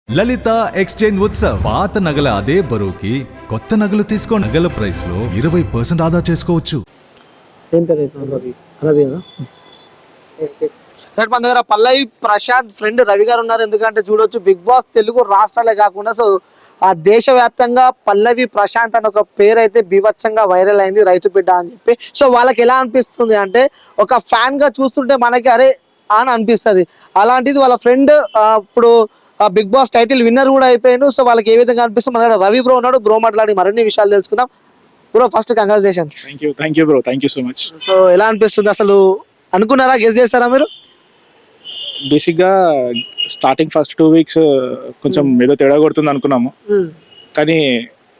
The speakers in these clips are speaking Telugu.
లలిత ఎక్స్చేంజ్ ఉత్సవ్ పాత నగల అదే బరువుకి కొత్త నగలు తీసుకో నగల ప్రైస్ లో 20% ఆదా చేసుకోవచ్చు. ఏం పేరు రవినా? మన దగ్గర పల్లవి ప్రశాంత్ ఫ్రెండ్ రవి గారు ఉన్నారు. ఎందుకంటే చూడొచ్చు బిగ్ బాస్ తెలుగు రాష్ట్రాలే కాకుండా సో ఆ దేశవ్యాప్తంగా పల్లవి ప్రశాంత్ అని ఒక పేరు అయితే బీభత్సంగా వైరల్ అయింది, రైతు బిడ్డ అని చెప్పి. సో వాళ్ళకి ఎలా అనిపిస్తుంది అంటే ఒక ఫ్యాన్ గా చూస్తుంటే మనకి అరే అని అనిపిస్తుంది. అలాంటిది వాళ్ళ ఫ్రెండ్ ఇప్పుడు బిగ్ బాస్ టైటిల్ విన్నర్ కూడా అయిపోయాడు. సో వాళ్ళకి ఏ విధంగా అనిపిస్తుంది? మన దగ్గర రవి బ్రో ఉన్నాడు, బ్రో మాట్లాడి మరిన్ని విషయాలు తెలుసుకుందాం. Bro first congratulations. Thank you bro, thank you so much. So ఎలా అనిపిస్తుంది అసలు? అనుకున్నారా, గెస్ చేస్తారా మీరు? బేసిక్గా స్టార్టింగ్ ఫస్ట్ 2 weeks కొంచెం ఏదో తేడా కొడుతుంది అనుకున్నాము, కానీ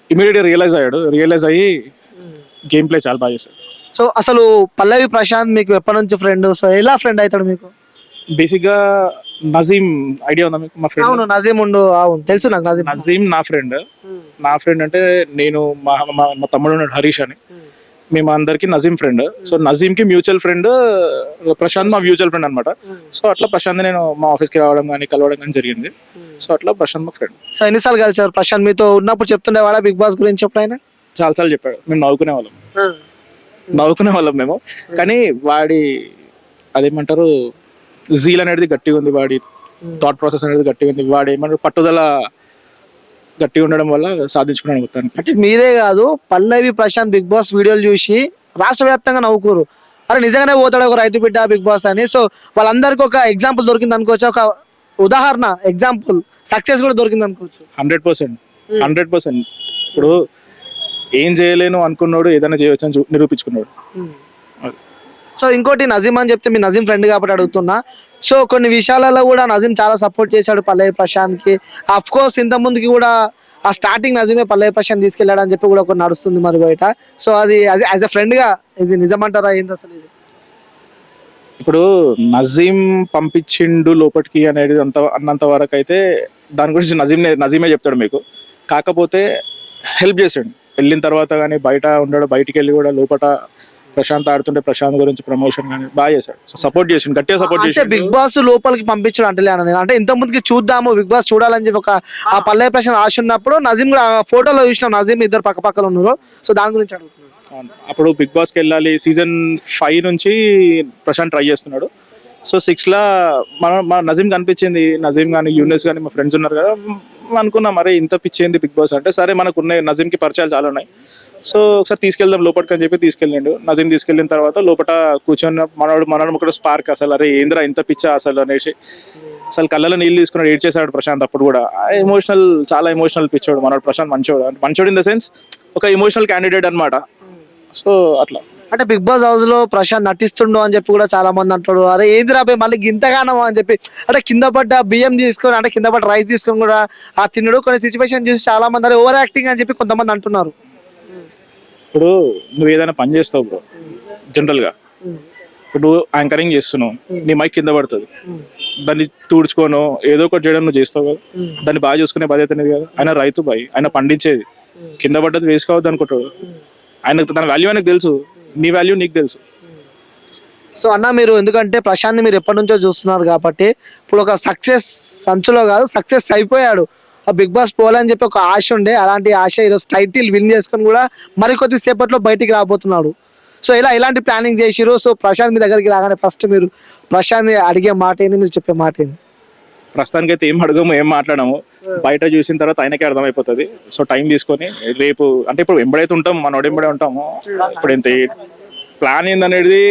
ఇమీడియట్గా రియలైజ్ అయ్యి గేమ్ ప్లే చాలా బాగా చేశాడు. సో అసలు పల్లవి ప్రశాంత్ మీకు ఎప్పటి నుంచి ఫ్రెండ్? సో ఎలా ఫ్రెండ్ అవుతాడు మీకు? బేసిక్గా నజీమ్ ఐడియా ఉందా మీకు? మా ఫ్రెండ్. అవును, నజీమ్ ఉండు. అవును, తెలుసు నాకు నజీమ్. నజీమ్ నా ఫ్రెండ్ అంటే నేను మా తమ్ముడు ఉన్నాడు హరీష్ అని, మేము అందరికి నజీమ్ ఫ్రెండ్. సో నజీమ్ కి మ్యూచువల్ ఫ్రెండ్ ప్రశాంత్ మా మ్యూచువల్ ఫ్రెండ్ అనమాట. సో అట్లా ప్రశాంత్ నేను మా ఆఫీస్కి రావడం కానీ కలవడం కానీ జరిగింది. సో అట్లా ప్రశాంత్ మా ఫ్రెండ్. సో ఎన్నిసార్లు కలిసారు ప్రశాంత్? మీతో ఉన్నప్పుడు చెప్తుండేవాడా బిగ్ బాస్ గురించి ఎప్పుడైనా? చాలాసార్లు చెప్పాడు, మేము నవ్వుకునే వాళ్ళం మేము. కానీ వాడి అదేమంటారు జీల్ అనేది గట్టిగా ఉంది, వాడి థాట్ ప్రాసెస్ అనేది గట్టిగా ఉంది, వాడు ఏమంటారు పట్టుదల గట్టిగా ఉండడం వల్ల సాధించుకున్నాను మొత్తానికి. అంటే మీరే కాదు, పల్లవి ప్రశాంత్ బిగ్ బాస్ వీడియోలు చూసి రాష్ట్ర వ్యాప్తంగా నవ్వుకోరు, అరే నిజంగానే పోతాడు ఒక రైతు బిడ్డ బిగ్ బాస్ అని. సో వాళ్ళందరికీ ఒక ఎగ్జాంపుల్ దొరికింది అనుకోవచ్చు, ఒక ఉదాహరణ ఎగ్జాంపుల్ సక్సెస్ కూడా దొరికింది అనుకోవచ్చు. 100%. ఇప్పుడు ఏం చేయలేను అనుకున్నాడు, ఏదైనా చేయవచ్చు అని నిరూపించుకున్నాడు. సో ఇంకోటి నజీమ్ అని చెప్తే మీ నజీమ్ ఫ్రెండ్ కాబట్టి అడుగుతున్నా. సో కొన్ని విషయాలలో కూడా నజీమ్ చాలా సపోర్ట్ చేశాడు పల్లవి ప్రశాంత్ కి. అఫ్ కోర్స్ ఇంత ముందుకి కూడా ఆ స్టార్టింగ్ నజీమే పల్లవి ప్రశాంత్ తీసుకెళ్ళాడు అని చెప్పి కూడా ఒక నడుస్తుంది మరి బయట. సో అది యాజ్ ఎ ఫ్రెండ్ గా ఇది నిజమంటారా ఏంటి అసలు? ఇది ఇప్పుడు నజీమ్ పంపించిండు లోపలికి అనేది అన్నంత వరకు అయితే దాని గురించి నజీమే చెప్తాడు మీకు. కాకపోతే హెల్ప్ చేసాడు వెళ్ళిన తర్వాత, కానీ బయట ఉండడు, బయటికి వెళ్ళి కూడా లోపల ప్రశాంత్ ఆడుతుంటే ప్రశాంత్ గురించి ప్రమోషన్ కానీ బాగా చేశాడు. సో సపోర్ట్ చేసిండు, గట్టిగా సపోర్ట్ చేసి. బిగ్ బాస్ లోపలికి పంపించడం అంటే అంటే ఇంత ముందుకి చూద్దాము బిగ్ బాస్ చూడాలని చెప్పి ఒక ఆ పల్లవి ప్రశాంత్ ఆశ ఉన్నప్పుడు నజీమ్ కూడా ఫోటోలో చూసిన నజీమ్ ఇద్దరు పక్క పక్కన ఉన్నారు. సో దాని గురించి అడుగుతున్నాను. అప్పుడు బిగ్ బాస్కి వెళ్ళాలి సీజన్ 5 నుంచి ప్రశాంత్ ట్రై చేస్తున్నాడు. సో 6లా మా నజీమ్ కనిపించింది. నజీమ్ కానీ యూనిస్ కానీ మా ఫ్రెండ్స్ ఉన్నారు కదా, అనుకున్నాం మరే ఇంత పిచ్చేంది బిగ్ బాస్ అంటే. సరే మనకు ఉన్నాయి, నజీమ్కి పరిచయాలు చాలా ఉన్నాయి, సో ఒకసారి తీసుకెళ్దాం లోపలికి అని చెప్పి తీసుకెళ్ళిండు. నజీమ్ తీసుకెళ్ళిన తర్వాత లోపల కూర్చొని మనోడు ఒకటి స్పార్క్, అసలు అరే ఏంద్రా ఇంత పిచ్చా అసలు అనేసి అసలు కళ్ళలో నీళ్ళు తీసుకున్నాడు, ఏడ్ చేశాడు ప్రశాంత్. అప్పుడు కూడా చాలా ఎమోషనల్ పిచ్చాడు మనోడు ప్రశాంత్. మంచోడు ఇన్ ద సెన్స్ ఒక ఎమోషనల్ క్యాండిడేట్ అనమాట. సో అట్లా అంటే బిగ్ బాస్ హౌస్ లో ప్రశాంత్ నటిస్తుండు అని చెప్పి కూడా చాలా మంది అంటాడు, అరే ఏంది రాబోయే మళ్ళీ ఇంతగానో అని చెప్పి. అంటే కింద పడ్డ బియ్యం తీసుకొని, అంటే కింద పడ్డ రైస్ తీసుకొని కూడా ఆ తినడు. కొన్ని సిచ్యువేషన్ చూసి చాలా మంది అరే ఓవర్ యాక్టింగ్ అని చెప్పి కొంతమంది అంటున్నారు. ఇప్పుడు నువ్వు ఏదైనా పని చేస్తావు బ్రో, జనరల్గా ఇప్పుడు నువ్వు యాంకరింగ్ చేస్తున్నావు, నీ మైక్ కింద పడుతుంది, దాన్ని తుడుచుకోను ఏదో ఒకటి చేయడం నువ్వు చేస్తావు కదా, దాన్ని బాగా చూసుకునే బాధ్యత అనేది కదా. ఆయన రైతు బాయ్, ఆయన పండించేది, కింద పడ్డది వేసుకోవద్దు అనుకుంటాడు. ఆయనకు తన వాల్యూ ఆయనకు తెలుసు, నీ వాల్యూ నీకు తెలుసు. సో అన్న మీరు ఎందుకంటే ప్రశాంత్ మీరు ఎప్పటి నుంచో చూస్తున్నారు కాబట్టి ఇప్పుడు ఒక సక్సెస్ సంచులో కాదు సక్సెస్ అయిపోయాడు. ఆ బిగ్ బాస్ పోవాలని చెప్పి ఒక ఆశ ఉండే, అలాంటి ఆశ ఈరోజు టైటిల్ విన్ చేసుకొని కూడా మరికొద్ది సేపట్లో బయటికి రాబోతున్నాడు. సో ఇలా ఎలాంటి ప్లానింగ్ చేసిరు? సో ప్రశాంత్ మీ దగ్గరికి రాగానే ఫస్ట్ మీరు ప్రశాంత్ అడిగే మాట ఏంది, మీరు చెప్పే మాట ఏంది? ప్రస్తుతానికి అయితే ఏం అడగము, ఏం మాట్లాడము. బయట చూసిన తర్వాత ఆయనకే అర్థమైపోతుంది. సో టైం తీసుకొని రేపు అంటే ఇప్పుడు ఎంబడైతే ఉంటాం, మనోడు ఎంబడే ఉంటాము. ఇప్పుడు ఎంత ప్లాన్ ఏందనేది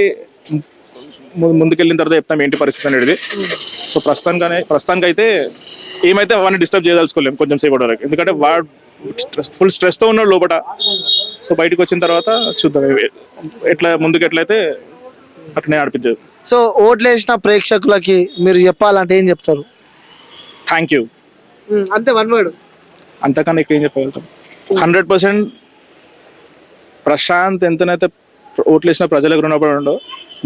ముందుకెళ్ళిన తర్వాత చెప్తాం ఏంటి పరిస్థితి అనేది. సో ప్రస్తుతానికి అయితే ఏమైతే అవన్నీ డిస్టర్బ్ చేయదలుచుకోలేము కొంచెం సేపు వరకు, ఎందుకంటే వాడు ఫుల్ స్ట్రెస్తో ఉన్నాడు లోపల. సో బయటకు వచ్చిన తర్వాత చూద్దాం ఎట్లా ముందుకు ఎట్లయితే అట్లనే నడిపించదు. సో ఓట్లు వేసిన ప్రేక్షకులకి మీరు చెప్పాలంటే ఏం చెప్తారు? థ్యాంక్ యూ, అంతే, వన్ వర్డ్. అంతకన్నా ఎక్కువ ఏం చెప్పగలుగుతాం. 100% ప్రశాంత్ ఎంతనైతే ఓట్లు వేసిన ప్రజలకు రుణపడి ఉండో,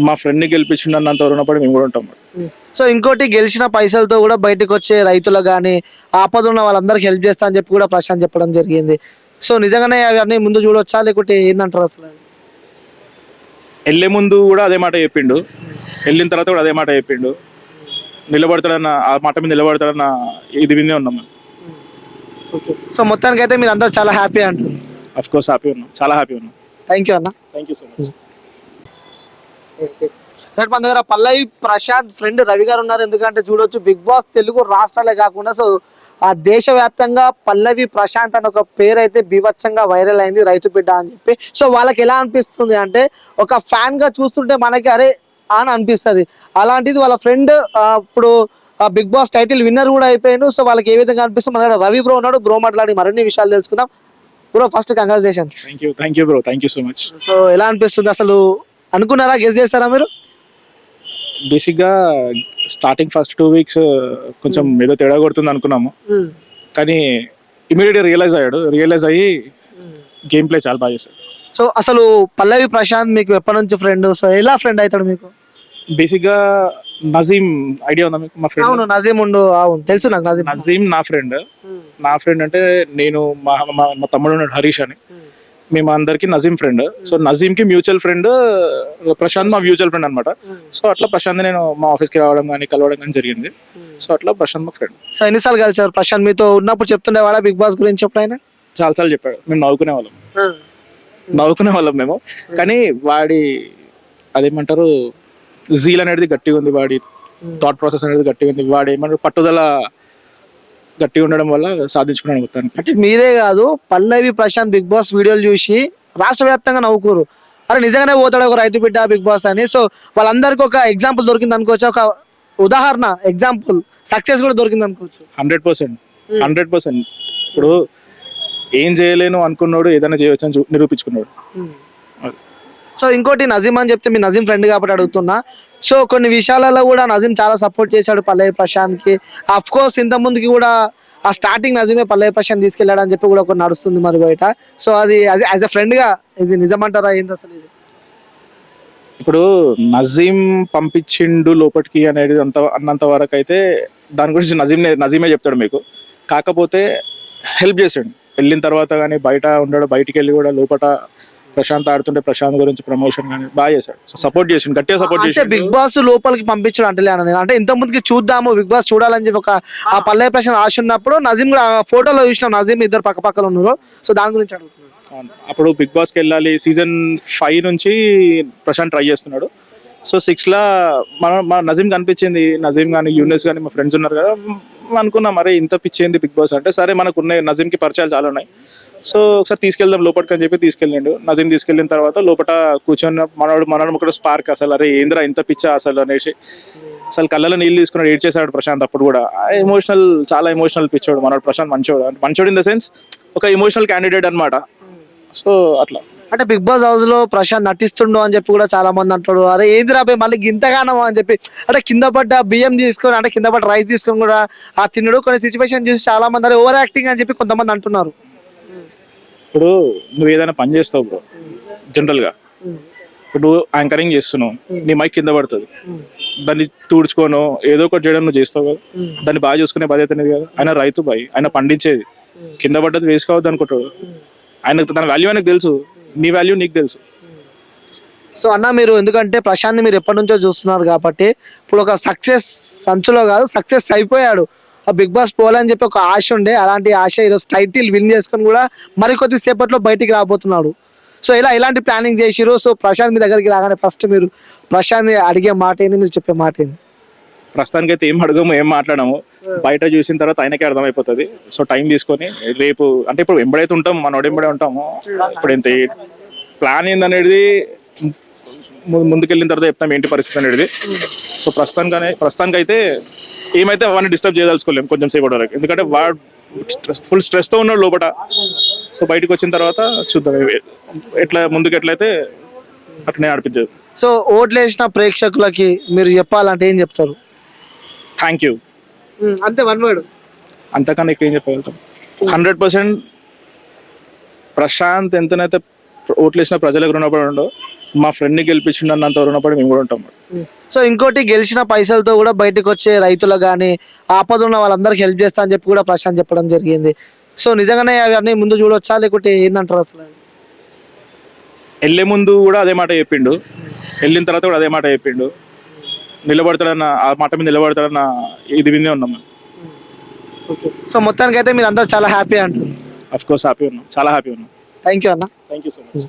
మా ఫ్రెండ్ని గెలిపించిండు అన్నంత రుణపడి మేము కూడా ఉంటాం. సో ఇంకోటి, గెలిచిన పైసలతో కూడా బయటకు వచ్చే రైతులకు కానీ ఆపద ఉన్న వాళ్ళందరికీ హెల్ప్ చేస్తా అని చెప్పి కూడా ప్రశాంత్ చెప్పడం జరిగింది. సో నిజంగానే అవన్నీ ముందు చూడొచ్చా లేకుంటే ఏందంటారు అసలు? వెళ్ళే ముందు కూడా అదే మాట చెప్పిండు, వెళ్ళిన తర్వాత కూడా అదే మాట చెప్పిండు. నిలబడతాడన్న ఆ మాట మీద నిలబడతాడన్న ఇది వినే ఉన్నాం. సో మొత్తానికి అయితే మీరు అందరూ చాలా హ్యాపీ అంటారు. అఫ్ కోర్స్ హ్యాపీ ఉన్నాం, చాలా హ్యాపీ ఉన్నాం. థ్యాంక్ యూ అన్న. Thank you so much. Right, మన దగ్గర పల్లవి ప్రశాంత్ ఫ్రెండ్ రవి గారు ఉన్నారు. ఎందుకంటే చూడొచ్చు బిగ్ బాస్ తెలుగు రాష్ట్రాలే కాకుండా సో ఆ దేశవ్యాప్తంగా పల్లవి ప్రశాంత్ అని ఒక పేరు అయితే బీభత్సంగా వైరల్ అయింది, రైతు బిడ్డ అని చెప్పి. సో వాళ్ళకి ఎలా అనిపిస్తుంది అంటే ఒక ఫ్యాన్ గా చూస్తుంటే మనకి అరే అని అనిపిస్తుంది. అలాంటిది వాళ్ళ ఫ్రెండ్ ఇప్పుడు బిగ్ బాస్ టైటిల్ విన్నర్ కూడా అయిపోయాను. సో వాళ్ళకి ఏ విధంగా అనిపిస్తుంది, మన దగ్గర రవి బ్రో ఉన్నాడు. బ్రో మాట్లాడి మరిన్ని విషయాలు తెలుసుకుందాం. Bro first congratulations. Thank you bro, thank you so much. So ఎలా అనిపిస్తుంది, అసలు అనుకున్నారా, గెస్ చేస్తారా మీరు? బేసిక్గా స్టార్టింగ్ ఫస్ట్ 2 weeks కొంచెం ఏదో తేడా కొడుతుంది అనుకున్నాము, కానీ ఇమీడియట్గా రియలైజ్ అయ్యి గేమ్ ప్లే చాలా బాగా చేశాడు. సో అసలు పల్లవి ప్రశాంత్ మీకు ఎప్పటి నుంచి ఫ్రెండ్? సో ఎలా ఫ్రెండ్ అవుతాడు మీకు? బేసిక్గా నజీమ్ ఐడియా ఉందా మీకు? మా ఫ్రెండ్ అవును, నజీమ్ ఉండు. అవును, తెలుసు నాకు నజీమ్. నజీమ్ నా ఫ్రెండ్ అంటే నేను మా తమ్ముడు ఉన్నాడు హరీష్ అని, మేము అందరికి నజీమ్ ఫ్రెండ్. సో నజీమ్ కి మ్యూచువల్ ఫ్రెండ్ ప్రశాంత్ మా మ్యూచువల్ ఫ్రెండ్ అనమాట. సో అట్లా ప్రశాంత్ నేను మా ఆఫీస్ కి రావడం కానీ కలవడం కానీ జరిగింది. సో అట్లా ప్రశాంత్ మా ఫ్రెండ్. సో ఎన్నిసార్లు కలిసారు ప్రశాంత్? మీతో ఉన్నప్పుడు చెప్తుండేవాడా బిగ్ బాస్ గురించి ఎప్పుడైనా? చాలాసార్లు చెప్పాడు, మేము నవ్వుకునే వాళ్ళం మేము. కానీ వాడి అదేమంటారు జీల్ అనేది గట్టిగా ఉంది, వాడి థాట్ ప్రాసెస్ అనేది గట్టిగా ఉంది, వాడు ఏమంటారు పట్టుదల గట్టిగా ఉండడం వల్ల సాధించుకున్నాడు మొత్తానికి. అంటే మీరే కాదు, పల్లవి ప్రశాంత్ బిగ్ బాస్ వీడియోలు చూసి రాష్ట్ర వ్యాప్తంగా నవ్వుకోరు, అరే నిజంగానే పోతాడు ఒక రైతు బిడ్డ బిగ్ బాస్ అని. సో వాళ్ళందరికీ ఒక ఎగ్జాంపుల్ దొరికింది అనుకోవచ్చు, ఒక ఉదాహరణ ఎగ్జాంపుల్ సక్సెస్ కూడా దొరికింది అనుకోవచ్చు. 100%. ఇప్పుడు ఏం చేయలేను అనుకున్నాడు ఏదైనా చేయవచ్చు అని నిరూపించుకున్నాడు. సో ఇంకోటి నజీమ్ అని చెప్తే మీ నజీమ్ ఫ్రెండ్ కాబట్టి అడుగుతున్నా. సో కొన్ని విషయాలలో కూడా నజీమ్ చాలా సపోర్ట్ చేశాడు పల్లవి ప్రశాంత్ కి. అఫ్ కోర్స్ ఇంత ముందుకి కూడా ఆ స్టార్టింగ్ నజీమే పల్లవి ప్రశాంత్ తీసుకెళ్ళాడు అని చెప్పి కూడా ఒక నడుస్తుంది మరి బయట. సో అది యాజ్ ఎ ఫ్రెండ్ గా ఇది నిజమంటారా ఏంటి అసలు? ఇది ఇప్పుడు నజీమ్ పంపించిండు లోపలికి అనేది అన్నంత వరకు అయితే దాని గురించి నజీమే చెప్తాడు మీకు. కాకపోతే హెల్ప్ చేసాడు వెళ్ళిన తర్వాత, కానీ బయట ఉండడు, బయటికి వెళ్ళి కూడా లోపల ప్రశాంత్ ఆడుతుంటే ప్రశాంత్ గురించి ప్రమోషన్ కానీ బాగా చేశాడు. సో సపోర్ట్ చేసిండు, గట్టిగా సపోర్ట్ చేశాడు. బిగ్ బాస్ లోపలికి పంపించడం అంటే ఇంత ముందుకి చూద్దాము బిగ్ బాస్ చూడాలని చెప్పి ఒక ఆ పల్లవి ప్రశాంత్ ఆశ ఉన్నప్పుడు నజీమ్ కూడా ఫోటోలో చూసినాం, నజీమ్ ఇద్దరు పక్క పక్కన ఉన్నారు. సో దాని గురించి అడుగుతున్నాడు. అప్పుడు బిగ్ బాస్కి వెళ్ళాలి సీజన్ 5 నుంచి ప్రశాంత్ ట్రై చేస్తున్నాడు. సో 6లా మన నజీమ్ కనిపించింది, నజీమ్ కానీ యూనిస్ కానీ మా ఫ్రెండ్స్ ఉన్నారు కదా, అనుకున్నాం మరే ఇంత పిచ్చేంది బిగ్ బాస్ అంటే. సరే మనకు ఉన్నాయి, నజీమ్కి పరిచయాలు చాలా ఉన్నాయి, సో ఒకసారి తీసుకెళ్దాం లోపలికి అని చెప్పి తీసుకెళ్ళిండు. నజీమ్ తీసుకెళ్ళిన తర్వాత లోపల కూర్చొని మనోడు ఒకటి స్పార్క్, అసలు అరే ఏంద్రా ఇంత పిచ్చా అసలు అనేసి అసలు కళ్ళలో నీళ్ళు తీసుకున్నాడు, ఏడ్ చేశాడు ప్రశాంత్. అప్పుడు కూడా చాలా ఎమోషనల్ పిచ్చాడు మనోడు ప్రశాంత్. మంచోడు ఇన్ ద సెన్స్ ఒక ఎమోషనల్ క్యాండిడేట్ అనమాట. సో అట్లా అంటే బిగ్ బాస్ హౌస్ లో ప్రశాంత్ నటిస్తుండు అని చెప్పి కూడా చాలా మంది అంటాడు, అరే ఏంది రాబోయే మళ్ళీ గింతగానో అని చెప్పి. అంటే కింద పడ్డ బియ్యం తీసుకొని, అంటే కింద పడ్డ రైస్ తీసుకొని కూడా ఆ తినడు. కొన్ని సిచ్యువేషన్ చూసి చాలా మంది అరే ఓవర్ యాక్టింగ్ అని చెప్పి కొంతమంది అంటున్నారు. ఇప్పుడు నువ్వు ఏదైనా పని చేస్తావు బ్రో, జనరల్ గా ఇప్పుడు యాంకరింగ్ చేస్తున్నావు, నీ మైక్ కింద పడుతుంది, దాన్ని తుడుచుకోను ఏదో ఒకటి చేయడం నువ్వు చేస్తావు కదా, దాన్ని బాగా చూసుకునే బాధ్యత అనేది కదా. ఆయన రైతు బాయ్, ఆయన పండించేది, కింద పడ్డది వేస్ట్ కావద్దు అనుకుంటాడు. ఆయనకు తన వాల్యూ ఆయనకు తెలుసు, నీ వాల్యూ నీకు తెలుసు. సో అన్న మీరు ఎందుకంటే ప్రశాంత్ మీరు ఎప్పటి నుంచో చూస్తున్నారు కాబట్టి ఇప్పుడు ఒక సక్సెస్ సంచులో కాదు సక్సెస్ అయిపోయాడు. ఆ బిగ్ బాస్ పోవాలని చెప్పి ఒక ఆశ ఉండే, అలాంటి ఆశ ఈరోజు టైటిల్ విన్ చేసుకొని కూడా మరికొద్ది సేపట్లో బయటికి రాబోతున్నాడు. సో ఎలాంటి ప్లానింగ్ చేసిరు? సో ప్రశాంత్ మీ దగ్గరికి రాగానే ఫస్ట్ మీరు ప్రశాంత్ అడిగే మాట ఏంది, మీరు చెప్పే మాట ఏంది? ప్రస్తుతానికి అయితే ఏం అడగము, ఏం మాట్లాడము. బయట చూసిన తర్వాత ఆయనకే అర్థమైపోతుంది. సో టైం తీసుకొని రేపు అంటే ఇప్పుడు వెంబడైతే ఉంటాం, మనోడు వెంబడే ఉంటాము. ఇప్పుడు ఎంత ప్లాన్ ఏందనేది ముందుకెళ్ళిన తర్వాత చెప్తాం ఏంటి పరిస్థితి అనేది. సో ప్రస్తుతానికి అయితే ఏమైతే అవన్నీ డిస్టర్బ్ చేయదలుచుకోలేము కొంచెం సేపు వరకు, ఎందుకంటే వాడు ఫుల్ స్ట్రెస్తో ఉన్నాడు లోపల. సో బయటకు వచ్చిన తర్వాత చూద్దాం ఎట్లా ముందుకు ఎట్లయితే అట్లనే నడిపించదు. సో ఓట్లు వేసిన ప్రేక్షకులకి మీరు చెప్పాలంటే ఏం చెప్తారు? థ్యాంక్ యూ, అంతే, వన్ వర్డ్. అంతకన్నా ఎక్కువ ఏం చెప్పగలుగుతాం. 100% ప్రశాంత్ ఎంతనైతే ఓట్లు వేసిన ప్రజలకు రుణపడి మా ఫ్రెండ్ని గెలిపించిండు అన్నంత రుణపడి మేము కూడా ఉంటాం. సో ఇంకోటి గెలిచిన పైసలతో కూడా బయటకు వచ్చే రైతులకు కానీ ఆపద ఉన్న వాళ్ళందరికీ హెల్ప్ చేస్తా అని చెప్పి కూడా ప్రశాంత్ చెప్పడం జరిగింది. సో నిజంగానే అవన్నీ ముందు చూడొచ్చా లేకుంటే ఏందంటారు అసలు? వెళ్ళే ముందు కూడా అదే మాట చెప్పిండు, వెళ్ళిన తర్వాత కూడా అదే మాట చెప్పిండు. నిలబడతాడన్న ఆ మాట మీద నిలబడతాడన్న ఇది వినే ఉన్నాం. సో మొత్తానికి అయితే మీరు అందరూ చాలా హ్యాపీ అంటారు. అఫ్ కోర్స్ హ్యాపీ ఉన్నాం, చాలా హ్యాపీ ఉన్నాం. థ్యాంక్ యూ అన్న. Thank you so much.